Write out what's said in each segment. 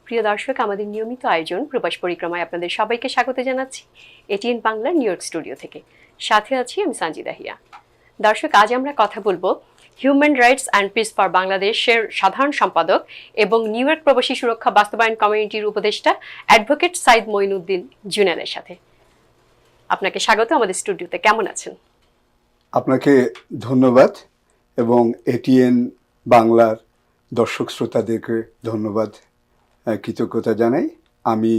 প্রিয় দর্শক, আমাদের নিয়মিত আয়োজন প্রবাস পরিক্রমায় আপনাদের সবাইকে স্বাগত জানাচ্ছি এটিএন বাংলার নিউ ইয়র্ক স্টুডিও থেকে। সাথে আছি আমি সানজিদা হিয়া। দর্শক, আজ আমরা কথা বলবো human rights and piece for বাংলাদেশের সাধারণ সম্পাদক এবং নিউ ইয়র্ক প্রবাসী সুরক্ষা বাস্তবায়ন কমিউনিটির উপদেষ্টা অ্যাডভোকেট সাইদ মঈনুদ্দিন জুনেলের সাথে। আপনাকে স্বাগত আমাদের স্টুডিওতে। কেমন আছেন? আপনাকে ধন্যবাদ এবং এটিএন বাংলার দর্শক শ্রোতাদেরকে ধন্যবাদ, কৃতজ্ঞতা জানাই। আমি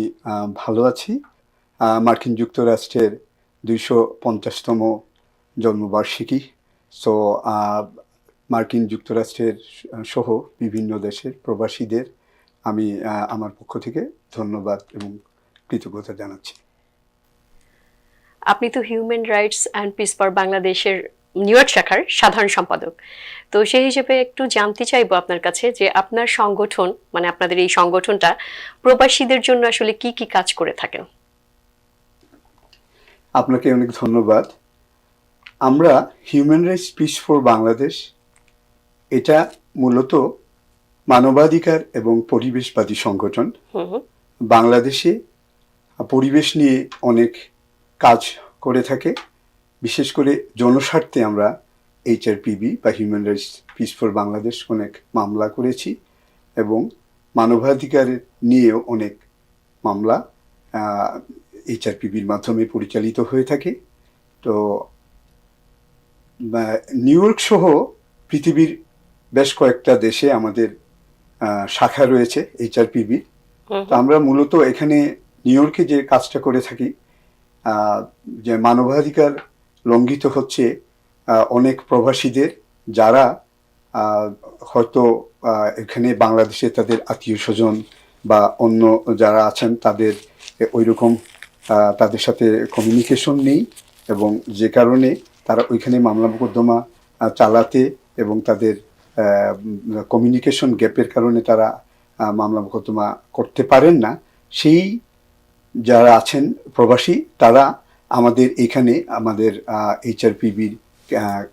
ভালো আছি। মার্কিন যুক্তরাষ্ট্রের 250তম জন্মবার্ষিকী, সো মার্কিন যুক্তরাষ্ট্রের সহ বিভিন্ন দেশের প্রবাসীদের আমি আমার পক্ষ থেকে ধন্যবাদ এবং কৃতজ্ঞতা জানাচ্ছি। আপনি তো human rights and piece for বাংলাদেশের নিউ ইয়র্ক শাখার সাধারণ সম্পাদক, তো সেই হিসেবে একটু জানতে চাইবো আপনার কাছে যে আপনার সংগঠন, মানে আপনাদের এই সংগঠনটা প্রবাসীদের জন্য আসলে কি কি কাজ করে থাকেন। আপনাকে অনেক ধন্যবাদ। আমরা human rights piece for Bangladesh, এটা মূলত মানবাধিকার এবং পরিবেশবাদী সংগঠন। বাংলাদেশে পরিবেশ নিয়ে অনেক কাজ করে থাকে, বিশেষ করে জনস্বার্থে আমরা HRPB বা human rights piece for Bangladesh অনেক মামলা করেছি এবং মানবাধিকারের নিয়েও অনেক মামলা HRPBর মাধ্যমে পরিচালিত হয়ে থাকে। তো নিউ ইয়র্ক সহ পৃথিবীর বেশ কয়েকটা দেশে আমাদের শাখা রয়েছে HRPB। তো আমরা মূলত এখানে নিউ ইয়র্কে যে কাজটা করে থাকি, যে মানবাধিকার লঙ্ঘিত হচ্ছে অনেক প্রবাসীদের, যারা হয়তো এখানে বাংলাদেশে তাদের আত্মীয় স্বজন বা অন্য যারা আছেন তাদের ওইরকম তাদের সাথে কমিউনিকেশন নেই, এবং যে কারণে তারা ওইখানে মামলা মোকদ্দমা চালাতে এবং তাদের কমিউনিকেশন গ্যাপের কারণে তারা মামলা মোকদ্দমা করতে পারেন না। সেই যারা আছেন প্রবাসী, তারা আমাদের এখানে আমাদের HRPBর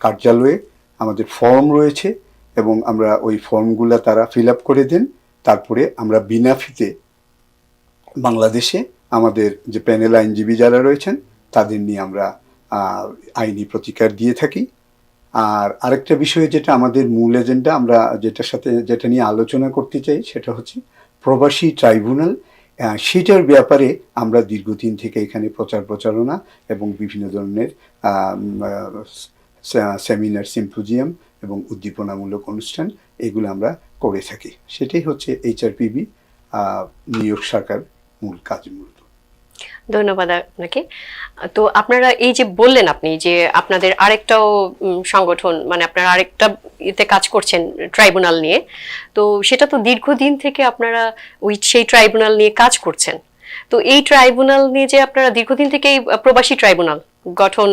কার্যালয়ে আমাদের ফর্ম রয়েছে এবং আমরা ওই ফর্মগুলো তারা ফিল আপ করে দেন। তারপরে আমরা বিনা ফিতে বাংলাদেশে আমাদের যে প্যানেল আইনজীবী যারা রয়েছেন তাদের নিয়ে আমরা আইনি প্রতিকার দিয়ে থাকি। আর আরেকটা বিষয় যেটা আমাদের মূল এজেন্ডা, আমরা যেটা নিয়ে আলোচনা করতে চাই, সেটা হচ্ছে প্রবাসী ট্রাইব্যুনাল। সেটার ব্যাপারে আমরা দীর্ঘদিন থেকে এখানে প্রচারণা এবং বিভিন্ন ধরনের সেমিনার, সিম্পোজিয়াম এবং উদ্দীপনামূলক অনুষ্ঠান এগুলো আমরা করে থাকি। সেটাই হচ্ছে HRPB নিউ ইয়র্ক শাখার মূল কাজ মূলত। ধন্যবাদ আপনাকে। তো আপনারা এই যে বললেন আপনি যে আপনাদের আরেকটাও সংগঠন, মানে আপনারা আরেকটা এতে কাজ করছেন ট্রাইব্যুনাল নিয়ে, তো সেটা তো দীর্ঘদিন থেকে আপনারা সেই ট্রাইব্যুনাল নিয়ে কাজ করছেন। তো এই ট্রাইব্যুনাল নিয়ে যে আপনারা দীর্ঘদিন থেকে প্রবাসী ট্রাইব্যুনাল গঠন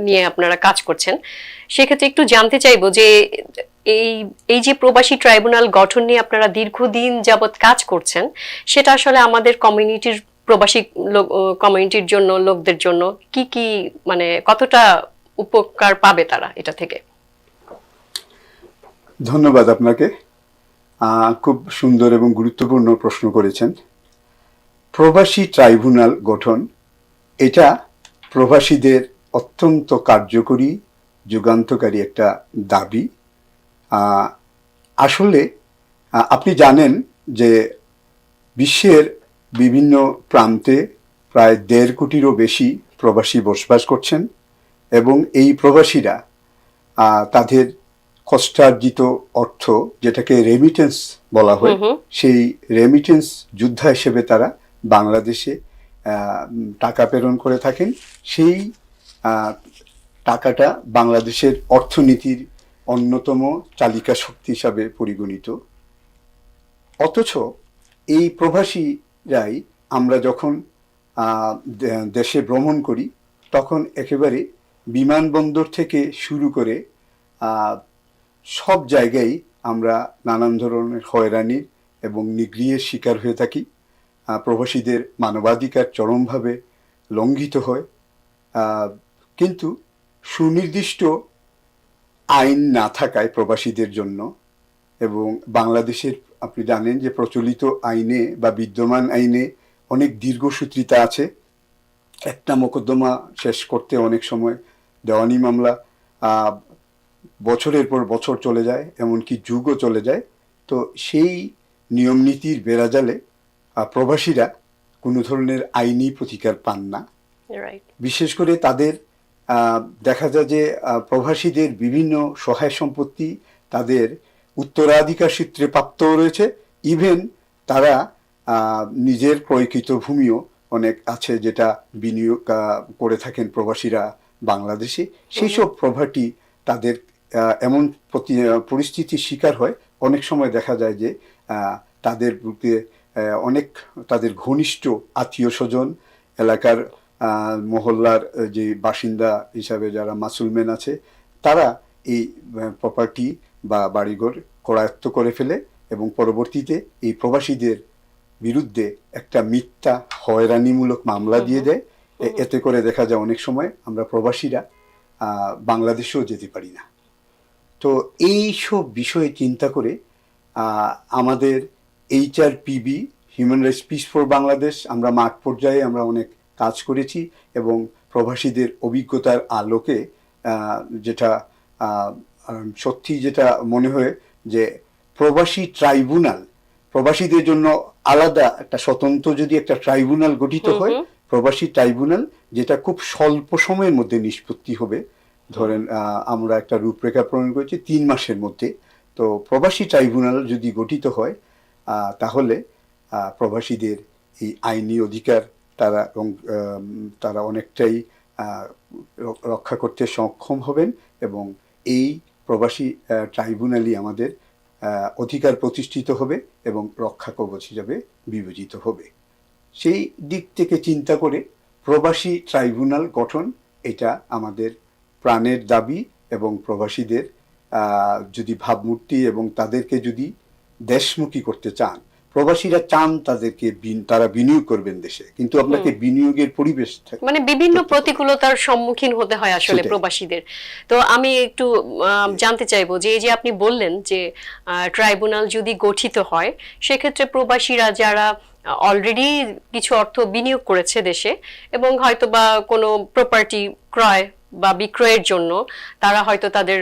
নিয়ে আপনারা কাজ করছেন, সেক্ষেত্রে একটু জানতে চাইবো যে এই যে প্রবাসী ট্রাইব্যুনাল গঠন নিয়ে আপনারা দীর্ঘদিন যাবৎ কাজ করছেন, সেটা আসলে আমাদের কমিউনিটির, প্রবাসী কমিউনিটির জন্য, লোকদের জন্য কি কি, মানে কতটা উপকার পাবে তারা এটা থেকে? ধন্যবাদ আপনাকে, খুব সুন্দর এবং গুরুত্বপূর্ণ প্রশ্ন করেছেন। প্রবাসী ট্রাইব্যুনাল গঠন, এটা প্রবাসীদের অত্যন্ত কার্যকরী, যুগান্তকারী একটা দাবি। আসলে আপনি জানেন যে বিশ্বের বিভিন্ন প্রান্তে প্রায় 1.5 কোটিরও বেশি প্রবাসী বসবাস করছেন এবং এই প্রবাসীরা তাদের কষ্টার্জিত অর্থ, যেটাকে রেমিটেন্স বলা হয়, সেই রেমিটেন্স যোদ্ধা হিসেবে তারা বাংলাদেশে টাকা প্রেরণ করে থাকেন। সেই টাকাটা বাংলাদেশের অর্থনীতির অন্যতম চালিকা শক্তি হিসাবে পরিগণিত। অথচ এই প্রবাসীরাই আমরা যখন দেশে ভ্রমণ করি, তখন একেবারে বিমানবন্দর থেকে শুরু করে সব জায়গায় আমরা নানান ধরনের হয়রানির এবং নিগৃহের শিকার হয়ে থাকি। প্রবাসীদের মানবাধিকার চরমভাবে লঙ্ঘিত হয়, কিন্তু সুনির্দিষ্ট আইন না থাকায় প্রবাসীদের জন্য এবং বাংলাদেশের আপনি জানেন যে প্রচলিত আইনে বা বিদ্যমান আইনে অনেক দীর্ঘসূত্রিতা আছে। একটা মোকদ্দমা শেষ করতে অনেক সময় দেওয়ানি মামলা বছরের পর বছর চলে যায়, এমনকি যুগও চলে যায়। তো সেই নিয়ম নীতির বেড়াজালে প্রবাসীরা কোনো ধরনের আইনি প্রতিকার পান না। বিশেষ করে তাদের দেখা যায় যে প্রবাসীদের বিভিন্ন সহায় সম্পত্তি তাদের উত্তরাধিকার সূত্রে প্রাপ্ত রয়েছে। ইভেন তারা নিজের ক্রয়কৃত ভূমিও অনেক আছে যেটা বিনিয়োগ করে থাকেন প্রবাসীরা বাংলাদেশে। সেই সব প্রপার্টি তাদের এমন পরিস্থিতির শিকার হয়, অনেক সময় দেখা যায় যে তাদের অনেক তাদের ঘনিষ্ঠ আত্মীয় স্বজন, এলাকার মহল্লার যে বাসিন্দা হিসাবে যারা মাসুলমেন আছে, তারা এই প্রপার্টি বা বাড়িঘর করায়ত্ত করে ফেলে এবং পরবর্তীতে এই প্রবাসীদের বিরুদ্ধে একটা মিথ্যা হয়রানিমূলক মামলা দিয়ে দেয়। এতে করে দেখা যায় অনেক সময় আমরা প্রবাসীরা বাংলাদেশেও যেতে পারি না। তো এই সব বিষয়ে চিন্তা করে আমাদের HRPB human rights piece for Bangladesh আমরা মাঠ পর্যায়ে আমরা অনেক কাজ করেছি এবং প্রবাসীদের অভিজ্ঞতার আলোকে যেটা সত্যি যেটা মনে হয় যে প্রবাসী ট্রাইব্যুনাল, প্রবাসীদের জন্য আলাদা একটা স্বতন্ত্র যদি একটা ট্রাইব্যুনাল গঠিত হয়, প্রবাসী ট্রাইব্যুনাল যেটা খুব স্বল্প সময়ের মধ্যে নিষ্পত্তি হবে। ধরেন আমরা একটা রূপরেখা প্রণয়ন করেছি 3 মাসের মধ্যে। তো প্রবাসী ট্রাইব্যুনাল যদি গঠিত হয় তাহলে প্রবাসীদের এই আইনি অধিকার তারা অনেকটাই রক্ষা করতে সক্ষম হবেন এবং এই প্রবাসী ট্রাইব্যুনালই আমাদের অধিকার প্রতিষ্ঠিত হবে এবং রক্ষা কবচ হিসাবে বিবেচিত হবে। সেই দিক থেকে চিন্তা করে প্রবাসী ট্রাইব্যুনাল গঠন এটা আমাদের প্রাণের দাবি এবং প্রবাসীদের যদি ভাবমূর্তি এবং তাদেরকে যদি দেশমুখী করতে চান, প্রবাসীরা চান তারা বিনিয়োগ করবেন দেশে, কিন্তু আপনাকে বিনিয়োগের পরিবেশ মানে বিভিন্ন প্রতিকূলতার সম্মুখীন হতে হয় আসলে প্রবাসীদের। তো আমি একটু জানতে চাইবো যে এই যে আপনি বললেন যে ট্রাইব্যুনাল যদি গঠিত হয় সেক্ষেত্রে প্রবাসীরা যারা অলরেডি কিছু অর্থ বিনিয়োগ করেছে দেশে এবং হয়তো বা কোনো প্রপার্টি ক্রয় বা বিক্রয়ের জন্য তারা হয়তো তাদের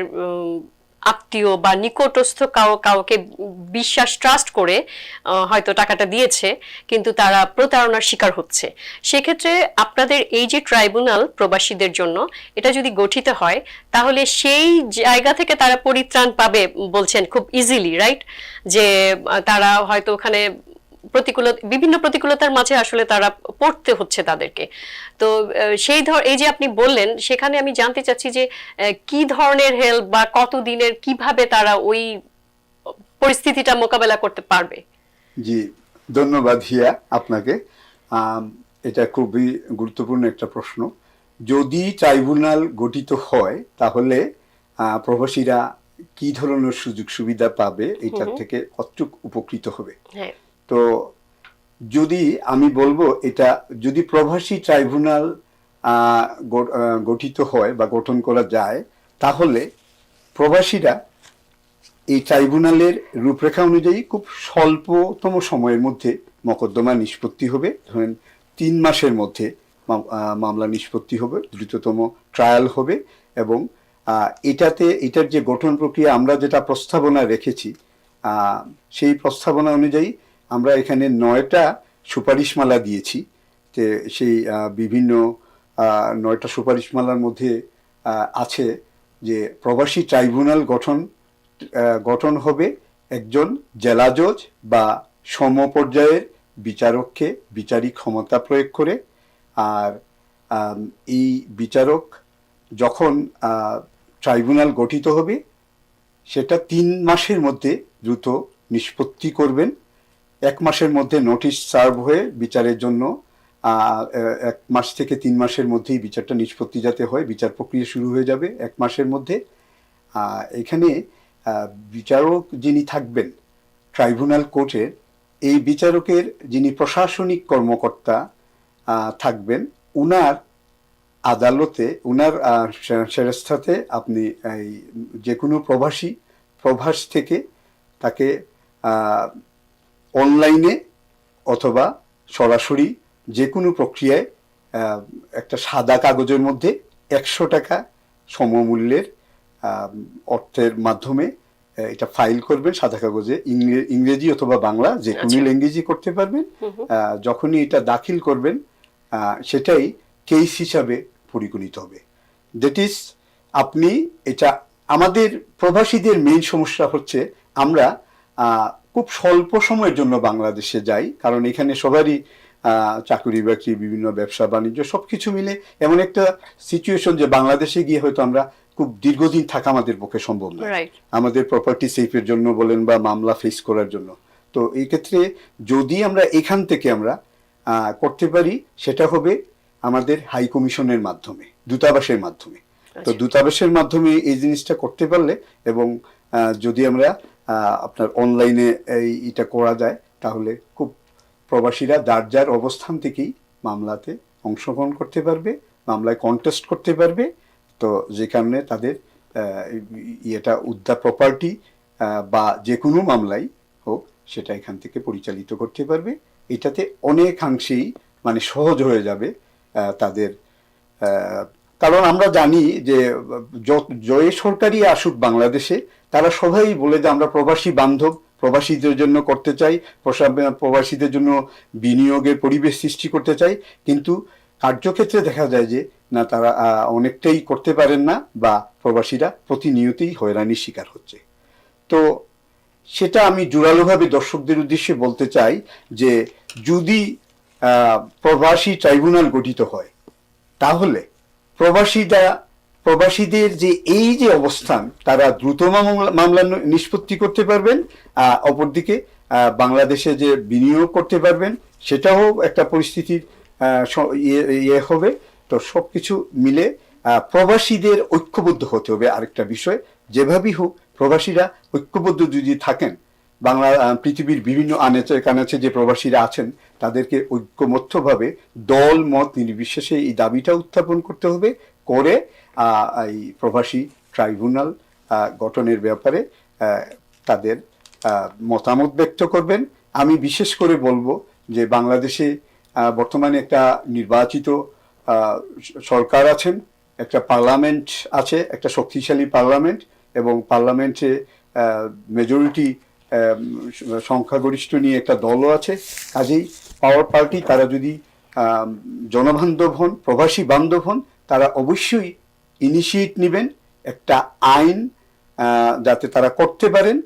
আত্মীয় বা নিকটস্থ কাউকে বিশ্বাস ট্রাস্ট করে হয়তো টাকাটা দিয়েছে, কিন্তু তারা প্রতারণার শিকার হচ্ছে, সেক্ষেত্রে আপনাদের এই যে ট্রাইব্যুনাল প্রবাসীদের জন্য এটা যদি গঠিত হয় তাহলে সেই জায়গা থেকে তারা পরিত্রাণ পাবে বলছেন খুব ইজিলি, রাইট? যে তারা হয়তো ওখানে বিভিন্ন প্রতিকূলতার মাঝে আসলে তারা পড়তে হচ্ছে তাদেরকে। তো এই যে আপনি বললেন, সেখানে আমি জানতে চাচ্ছি যে কি ধরনের হেল্প বা কতদিনের কিভাবে তারা ওই পরিস্থিতিটা মোকাবেলা করতে পারবে? জি, ধন্যবাদ হিয়া আপনাকে। এটা খুবই গুরুত্বপূর্ণ একটা প্রশ্ন। যদি ট্রাইব্যুনাল গঠিত হয় তাহলে প্রবাসীরা কি ধরনের সুযোগ সুবিধা পাবে, এটার থেকে কতটুকু উপকৃত হবে। তো যদি আমি বলবো, এটা যদি প্রবাসী ট্রাইব্যুনাল গঠিত হয় বা গঠন করা যায় তাহলে প্রবাসীরা এই ট্রাইব্যুনালের রূপরেখা অনুযায়ী খুব স্বল্পতম সময়ের মধ্যে মোকদ্দমা নিষ্পত্তি হবে। ধরেন 3 মাসের মধ্যে মামলা নিষ্পত্তি হবে, দ্রুততম ট্রায়াল হবে এবং এটার যে গঠন প্রক্রিয়া আমরা যেটা প্রস্তাবনা রেখেছি সেই প্রস্তাবনা অনুযায়ী আমরা এখানে 9টা সুপারিশমালা দিয়েছি। যে সেই বিভিন্ন 9টা সুপারিশমালার মধ্যে আছে যে প্রবাসী ট্রাইব্যুনাল গঠন হবে একজন জেলা জজ বা সমপর্যায়ের বিচারককে বিচারিক ক্ষমতা প্রয়োগ করে। আর এই বিচারক যখন ট্রাইব্যুনাল গঠিত হবে সেটা 3 মাসের মধ্যে দ্রুত নিষ্পত্তি করবেন। 1 মাসের মধ্যে নোটিশ সার্ভ হয়ে বিচারের জন্য 1 মাস থেকে 3 মাসের মধ্যেই বিচারটা নিষ্পত্তি যাতে হয়, বিচার প্রক্রিয়া শুরু হয়ে যাবে 1 মাসের মধ্যে। এখানে বিচারক যিনি থাকবেন ট্রাইব্যুনাল কোর্টের, এই বিচারকের যিনি প্রশাসনিক কর্মকর্তা থাকবেন, উনার আদালতে উনার সেরেস্থাতে আপনি যে কোনো প্রবাস থেকে তাকে অনলাইনে অথবা সরাসরি যে কোনো প্রক্রিয়ায় একটা সাদা কাগজের মধ্যে 100 টাকা সমমূল্যের অর্থের মাধ্যমে এটা ফাইল করবেন সাদা কাগজে, ইংরেজি অথবা বাংলা যে কোনো ল্যাঙ্গুয়েজই করতে পারবেন। যখনই এটা দাখিল করবেন সেটাই কেস হিসাবে পরিগণিত হবে। দ্যাট ইজ, আপনি এটা, আমাদের প্রবাসীদের মেইন সমস্যা হচ্ছে আমরা খুব স্বল্প সময়ের জন্য বাংলাদেশে যাই, কারণ এখানে সবারই চাকরি বাকরি, বিভিন্ন ব্যবসা বাণিজ্য সবকিছু মিলে এমন একটা সিচুয়েশন যে বাংলাদেশে গিয়ে হয়তো আমরা খুব দীর্ঘদিন থাকা আমাদের পক্ষে সম্ভব নয়, আমাদের প্রপার্টি সেফের জন্য বলেন বা মামলা ফেস করার জন্য। তো এই ক্ষেত্রে যদি আমরা এখান থেকে আমরা করতে পারি, সেটা হবে আমাদের হাই কমিশনের মাধ্যমে, দূতাবাসের মাধ্যমে। তো দূতাবাসের মাধ্যমে এই জিনিসটা করতে পারলে এবং যদি আমরা আপনার অনলাইনে এটা করা যায়, তাহলে খুব প্রবাসীরা যার যার অবস্থান থেকেই মামলাতে অংশগ্রহণ করতে পারবে, মামলায় কন্টেস্ট করতে পারবে। তো যে কারণে তাদের এটা উদ্ধার প্রপার্টি বা যে কোনো মামলাই হোক সেটা এখান থেকে পরিচালিত করতে পারবে। এটাতে অনেকাংশেই মানে সহজ হয়ে যাবে তাদের, কারণ আমরা জানি যে যে সরকারই আসুক বাংলাদেশে, তারা সবাই বলে যে আমরা প্রবাসী বান্ধব, প্রবাসীদের জন্য করতে চাই, প্রবাসীদের জন্য বিনিয়োগের পরিবেশ সৃষ্টি করতে চাই, কিন্তু কার্যক্ষেত্রে দেখা যায় যে না, তারা অনেকটাই করতে পারেন না বা প্রবাসীরা প্রতিনিয়তই হয়রানির শিকার হচ্ছে। তো সেটা আমি জোরালোভাবে দর্শকদের উদ্দেশ্যে বলতে চাই যে যদি প্রবাসী ট্রাইব্যুনাল গঠিত হয়, তাহলে প্রবাসীদের যে এই যে অবস্থান, তারা দ্রুত মামলা নিষ্পত্তি করতে পারবেন, অপরদিকে বাংলাদেশে যে বিনিয়োগ করতে পারবেন সেটাও একটা পরিস্থিতির ইয়ে হবে। তো সবকিছু মিলে প্রবাসীদের ঐক্যবদ্ধ হতে হবে। আরেকটা বিষয়, যেভাবেই হোক প্রবাসীরা ঐক্যবদ্ধ যদি থাকেন, পৃথিবীর বিভিন্ন আনাচে কানাচে যে প্রবাসীরা আছেন তাদেরকে ঐক্যমত্যভাবে দল মত নির্বিশেষে এই দাবিটা উত্থাপন করতে হবে, করে এই প্রবাসী ট্রাইব্যুনাল গঠনের ব্যাপারে তাদের মতামত ব্যক্ত করবেন। আমি বিশেষ করে বলবো যে বাংলাদেশে বর্তমানে একটা নির্বাচিত সরকার আছেন, একটা পার্লামেন্ট আছে, একটা শক্তিশালী পার্লামেন্ট, এবং পার্লামেন্টে মেজরিটি সংখ্যাগরিষ্ঠ নিয়ে একটা দলও আছে। কাজেই পাওয়ার পার্টি তারা যদি জনবান্ধব হন, প্রবাসী বান্ধব হন, তারা অবশ্যই ইনিশিয়েট নেবেন একটা আইন যাতে তারা করতে পারেন।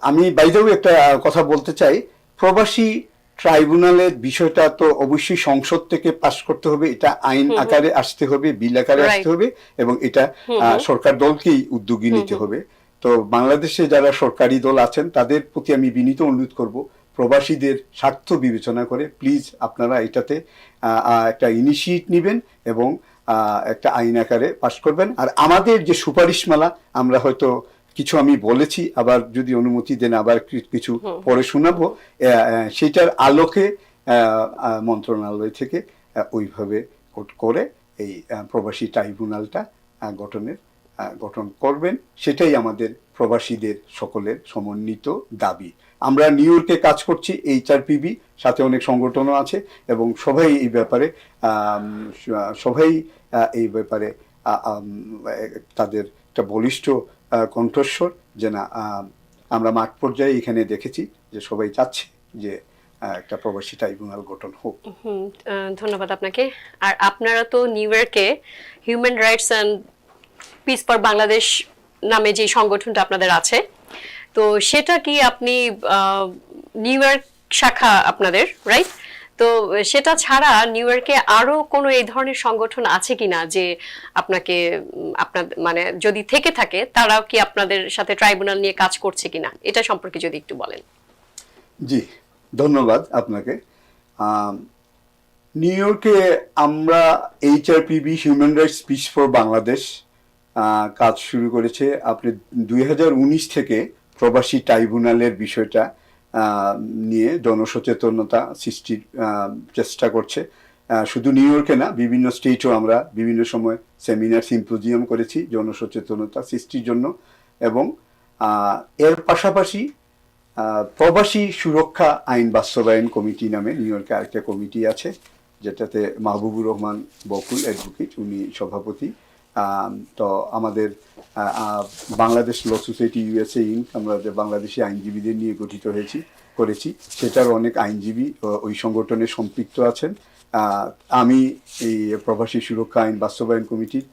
আমি বাইরেও একটা কথা বলতে চাই, প্রবাসী ট্রাইব্যুনালের বিষয়টা তো অবশ্যই সংসদ থেকে পাস করতে হবে, এটা আইন আকারে আসতে হবে, বিল আকারে আসতে হবে, এবং এটা সরকার দলকেই উদ্যোগী নিতে হবে। তো বাংলাদেশে যারা সরকারি দল আছেন তাদের প্রতি আমি বিনীত অনুরোধ করব, প্রবাসীদের স্বার্থ বিবেচনা করে প্লিজ আপনারা এটাতে একটা ইনিশিয়েট নেবেন এবং একটা আইন আকারে পাস করবেন। আর আমাদের যে সুপারিশমালা, আমরা হয়তো কিছু আমি বলেছি, আবার যদি অনুমতি দেন আবার কিছু পরে শোনাবো, সেটার আলোকে মন্ত্রণালয় থেকে ওইভাবে করে এই প্রবাসী ট্রাইব্যুনালটা গঠন করবেন। সেটাই আমাদের প্রবাসীদের সকলের সমন্বিত দাবি। আমরা নিউ ইয়র্কে কাজ করছি, HRPB, সাথে অনেক সংগঠনও আছে, এবং সবাই এই ব্যাপারে তাদের একটা বলিষ্ঠ কণ্ঠস্বর, যে না, আমরা মাঠ পর্যায়ে এখানে দেখেছি যে সবাই চাচ্ছে যে একটা প্রবাসী ট্রাইব্যুনাল গঠন হোক। ধন্যবাদ আপনাকে। আর আপনারা তো নিউ ইয়র্কে human rights and piece for Bangladesh নামে যে সংগঠনটা আপনাদের আছে, তো সেটা কি আপনি নিউ ইয়র্ক শাখা আপনাদের, রাইট? তো সেটা ছাড়া নিউ ইয়র্কে আরো কোনো এই ধরনের সংগঠন আছে কিনা যে আপনাকে আপনাদের মানে যদি থেকে থাকে তারাও কি আপনাদের সাথে ট্রাইব্যুনাল নিয়ে কাজ করছে কিনা, এটা সম্পর্কে যদি একটু বলেন। জি, ধন্যবাদ আপনাকে। নিউ ইয়র্কে আমরা HRPB, human rights piece for Bangladesh, কাজ শুরু করেছে। আপনি 2019 থেকে প্রবাসী ট্রাইব্যুনালের বিষয়টা নিয়ে জনসচেতনতা সৃষ্টির চেষ্টা করছে। শুধু নিউ ইয়র্কে না, বিভিন্ন স্টেটও আমরা বিভিন্ন সময় সেমিনার, সিম্পোজিয়াম করেছি জনসচেতনতা সৃষ্টির জন্য। এবং এর পাশাপাশি প্রবাসী সুরক্ষা আইন বাস্তবায়ন কমিটি নামে নিউ ইয়র্কে আরেকটা কমিটি আছে, যেটাতে মাহবুবুর রহমান বকুল অ্যাডভোকেট, উনি সভাপতি। তো আমাদের Bangladesh law society USA inc, আমরা যে বাংলাদেশি আইনজীবীদের নিয়ে গঠিত করেছি, সেটার অনেক আইনজীবী ওই সংগঠনে সম্পৃক্ত আছেন। আমি এই প্রবাসী সুরক্ষা আইন বাস্তবায়ন কমিটির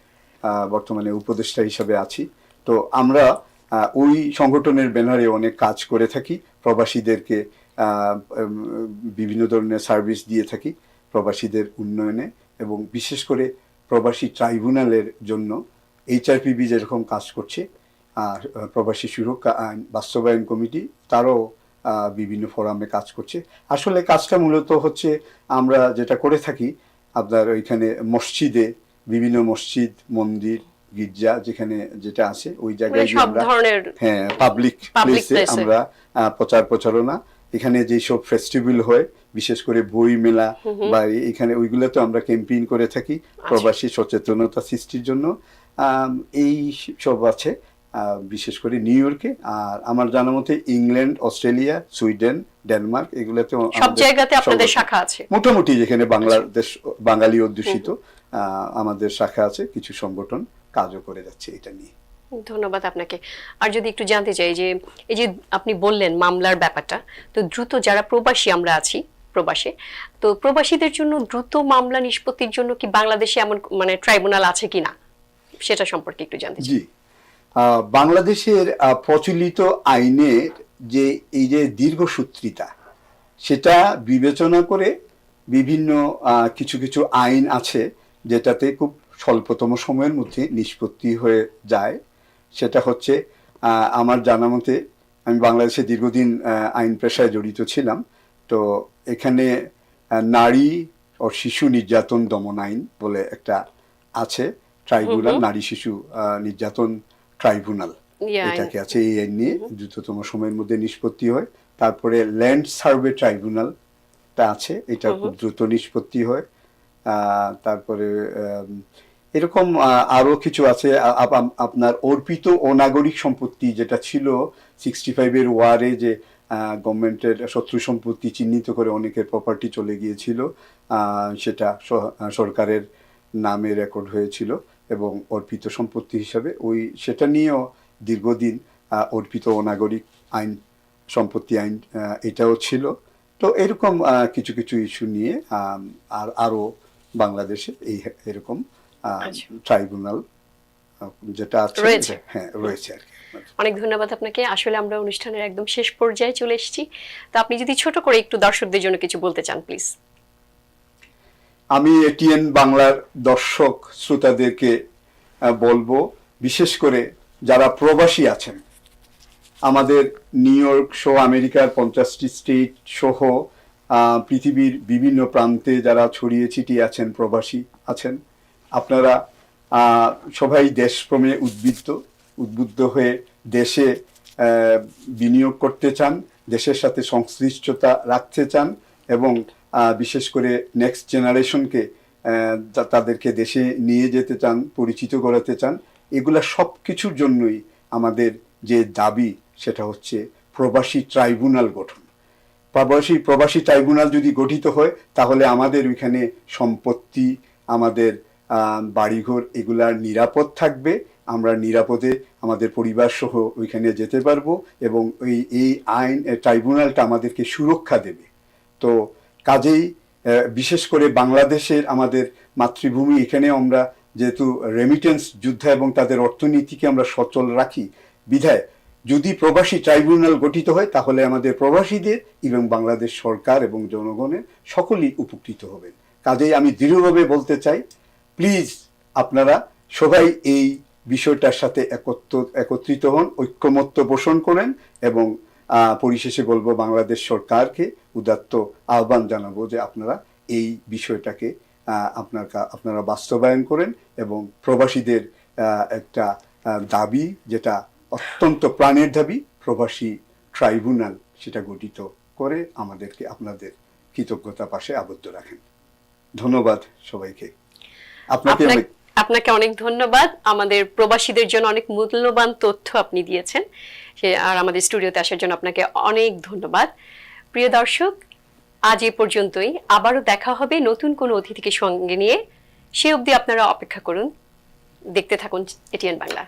বর্তমানে উপদেষ্টা হিসাবে আছি। তো আমরা ওই সংগঠনের ব্যানারে অনেক কাজ করে থাকি, প্রবাসীদেরকে বিভিন্ন ধরনের সার্ভিস দিয়ে থাকি প্রবাসীদের উন্নয়নে, এবং বিশেষ করে প্রবাসী ট্রাইব্যুনালের জন্য এইচআরপিবি যেরকম কাজ করছে, প্রবাসী সুরক্ষা আইন বাস্তবায়ন কমিটি তারও বিভিন্ন ফোরামে কাজ করছে। আসলে কাজটা মূলত হচ্ছে আমরা যেটা করে থাকি, আপনার ওইখানে মসজিদে, বিভিন্ন মসজিদ, মন্দির, গির্জা যেখানে যেটা আছে ওই জায়গায় আমরা পাবলিক প্লেসে আমরা প্রচার প্রচারণা, এখানে যেসব ফেস্টিভ্যাল হয়, বিশেষ করে বই মেলা বা এখানে ওইগুলোতে আমরা ক্যাম্পেইন করে থাকি প্রবাসী সচেতনতা সৃষ্টির জন্য। এই সব আছে বিশেষ করে নিউ ইয়র্কে, আর আমার জানা মতে ইংল্যান্ড, অস্ট্রেলিয়া, সুইডেন, ডেনমার্ক, এগুলোতে সব জায়গাতে আপনাদের শাখা আছে মোটামুটি, যেখানে বাংলাদেশ বাঙালি অধ্যুষিত আমাদের শাখা আছে, কিছু সংগঠন কাজও করে যাচ্ছে এটা নিয়ে। ধন্যবাদ আপনাকে। আর যদি একটু জানতে চাই যে এই যে আপনি বললেন মামলার ব্যাপারটা, তো দ্রুত যারা প্রবাসী আমরা আছি প্রবাসে, তো প্রবাসীদের জন্য দ্রুত মামলা নিষ্পত্তির জন্য কি বাংলাদেশে এমন মানে ট্রাইব্যুনাল আছে কিনা, সেটা সম্পর্কে একটু জানতে চাই। জি, বাংলাদেশের প্রচলিত আইনের যে এই যে দীর্ঘসূত্রিতা, সেটা বিবেচনা করে বিভিন্ন কিছু কিছু আইন আছে যেটাতে খুব স্বল্পতম সময়ের মধ্যে নিষ্পত্তি হয়ে যায়। সেটা হচ্ছে আমার জানা মতে, আমি বাংলাদেশে দীর্ঘদিন আইন পেশায় জড়িত ছিলাম, তো এখানে নারী ও শিশু নির্যাতন দমন আইন বলে একটা আছে ট্রাইব্যুনাল, নারী শিশু নির্যাতন ট্রাইব্যুনাল, এটাকে আছে। এই আইন নিয়ে দ্রুততম সময়ের মধ্যে নিষ্পত্তি হয়। তারপরে ল্যান্ড সার্ভে ট্রাইব্যুনালটা আছে, এটা খুব দ্রুত নিষ্পত্তি হয়। তারপরে এরকম আরো কিছু আছে। আপনার অর্পিত অনাগরিক সম্পত্তি যেটা ছিল 65-এর ওয়ারে, যে গভর্নমেন্টের শত্রু সম্পত্তি চিহ্নিত করে অনেকের প্রপার্টি চলে গিয়েছিল, সেটা সরকারের নামে রেকর্ড হয়েছিল এবং অর্পিত সম্পত্তি হিসাবে সেটা নিয়েও দীর্ঘদিন অর্পিত অনাগরিক আইন, সম্পত্তি আইন, এটাও ছিল। তো এরকম কিছু কিছু ইস্যু নিয়ে আরো বাংলাদেশে এরকম ট্রাইব্যুনাল যেটা আছে, হ্যাঁ রয়েছে আর কি। অনেক ধন্যবাদ আপনাকে। আসলে আমরা অনুষ্ঠানের একদম শেষ পর্যায়ে চলে এসেছি, তো আপনি যদি ছোট করে একটু দর্শকদের জন্য কিছু বলতে চান প্লিজ। আমি এটিএন বাংলার দর্শক শ্রোতাদেরকে বলবো, বিশেষ করে যারা প্রবাসী আছেন, আমাদের নিউ ইয়র্ক সহ আমেরিকার 50টি স্টেট সহ পৃথিবীর বিভিন্ন প্রান্তে যারা ছড়িয়ে ছিটিয়ে আছেন, প্রবাসী আছেন, আপনারা সবাই দেশপ্রেমে উদ্বুদ্ধ হয়ে দেশে বিনিয়োগ করতে চান, দেশের সাথে সংশ্লিষ্টতা রাখতে চান, এবং বিশেষ করে নেক্সট জেনারেশনকে তাদেরকে দেশে নিয়ে যেতে চান, পরিচিত করাতে চান। এগুলা সব কিছুর জন্যই আমাদের যে দাবি, সেটা হচ্ছে প্রবাসী ট্রাইব্যুনাল গঠন। প্রবাসী ট্রাইব্যুনাল যদি গঠিত হয়, তাহলে আমাদের ওইখানে সম্পত্তি, আমাদের বাড়িঘর, এগুলার নিরাপদ থাকবে, আমরা নিরাপদে আমাদের পরিবার সহ ওইখানে যেতে পারবো, এবং এই আইন ট্রাইব্যুনালটা আমাদেরকে সুরক্ষা দেবে। তো কাজেই বিশেষ করে বাংলাদেশের আমাদের মাতৃভূমি, এখানে আমরা যেহেতু রেমিটেন্স যোদ্ধা এবং তাদের অর্থনীতিকে আমরা সচল রাখি, বিধায় যদি প্রবাসী ট্রাইব্যুনাল গঠিত হয়, তাহলে আমাদের প্রবাসীদের এবং বাংলাদেশ সরকার এবং জনগণের সকলেই উপকৃত হবেন। কাজেই আমি দৃঢ়ভাবে বলতে চাই, প্লিজ আপনারা সবাই এই বিষয়টার সাথে একত্রিত হন, ঐক্যমত্য পোষণ করেন, এবং পরিশেষে বলবো বাংলাদেশ সরকারকে উদাত্ত আহ্বান জানাবো যে আপনারা এই বিষয়টাকে আপনারা বাস্তবায়ন করেন, এবং প্রবাসীদের একটা দাবি, যেটা অত্যন্ত প্রাণের দাবি, প্রবাসী ট্রাইব্যুনাল, সেটা গঠিত করে আমাদেরকে আপনাদের কৃতজ্ঞতা পাশে আবদ্ধ রাখেন। ধন্যবাদ সবাইকে। আপনাকে অনেক ধন্যবাদ, আমাদের প্রবাসীদের জন্য অনেক মূল্যবান তথ্য আপনি দিয়েছেন, আর আমাদের স্টুডিওতে আসার জন্য আপনাকে অনেক ধন্যবাদ। প্রিয় দর্শক, আজ এ পর্যন্তই, আবারও দেখা হবে নতুন কোনো অতিথিকে সঙ্গে নিয়ে। সে অবধি আপনারা অপেক্ষা করুন, দেখতে থাকুন এটিএন বাংলা।